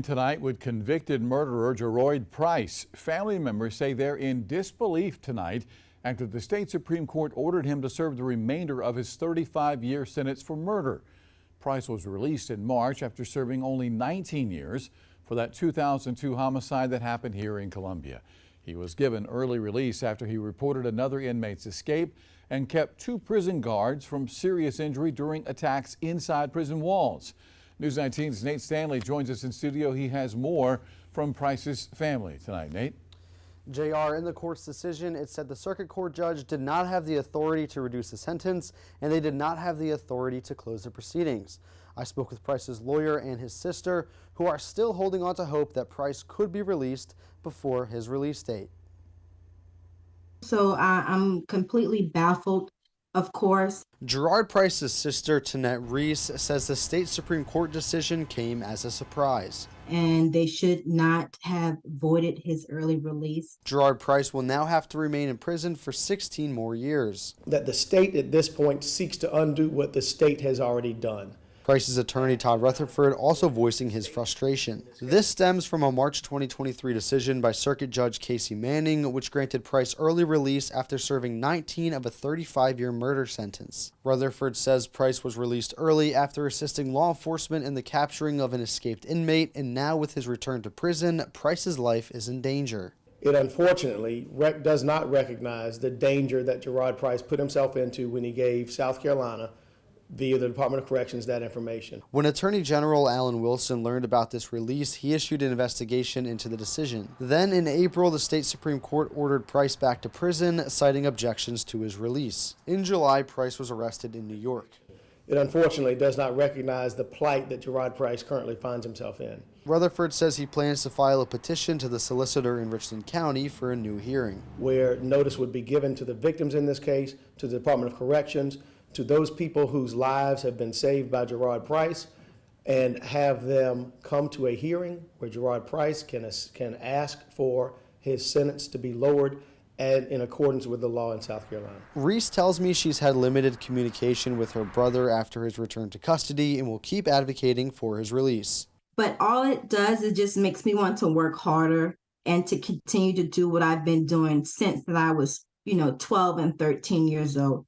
Tonight with convicted murderer Jeroid Price. Family members say they're in disbelief tonight after the state Supreme Court ordered him to serve the remainder of his 35-year sentence for murder. Price was released in March after serving only 19 years for that 2002 homicide that happened here in Columbia. He was given early release after he reported another inmate's escape and kept 2 prison guards from serious injury during attacks inside prison walls. News 19's Nate Stanley joins us in studio. He has more from Price's family tonight. Nate? JR, in the court's decision, it said the circuit court judge did not have the authority to reduce the sentence, and they did not have the authority to close the proceedings. I spoke with Price's lawyer and his sister, who are still holding on to hope that Price could be released before his release date. So I'm completely baffled, of course. Jeroid Price's sister, Tanette Reese, says the state Supreme Court decision came as a surprise. And they should not have voided his early release. Jeroid Price will now have to remain in prison for 16 more years. That the state at this point seeks to undo what the state has already done. Price's attorney, Todd Rutherford, also voicing his frustration. This stems from a March 2023 decision by Circuit Judge Casey Manning, which granted Price early release after serving 19 of a 35-year murder sentence. Rutherford says Price was released early after assisting law enforcement in the capturing of an escaped inmate, and now with his return to prison, Price's life is in danger. It unfortunately does not recognize the danger that Jeroid Price put himself into when he gave South Carolina via the Department of Corrections that information. When Attorney General Alan Wilson learned about this release, he issued an investigation into the decision. Then in April, the state Supreme Court ordered Price back to prison, citing objections to his release. In July, Price was arrested in New York. It unfortunately does not recognize the plight that Jeroid Price currently finds himself in. Rutherford says he plans to file a petition to the solicitor in Richland County for a new hearing, where notice would be given to the victims in this case, to the Department of Corrections, to those people whose lives have been saved by Jeroid Price, and have them come to a hearing where Jeroid Price can ask for his sentence to be lowered and in accordance with the law in South Carolina. Reese tells me she's had limited communication with her brother after his return to custody and will keep advocating for his release. But all it does is just makes me want to work harder and to continue to do what I've been doing since that I was, 12 and 13 years old.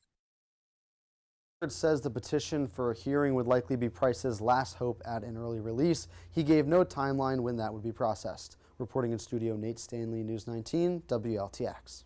Says the petition for a hearing would likely be Price's last hope at an early release. He gave no timeline when that would be processed. Reporting in studio, Nate Stanley, News 19, WLTX.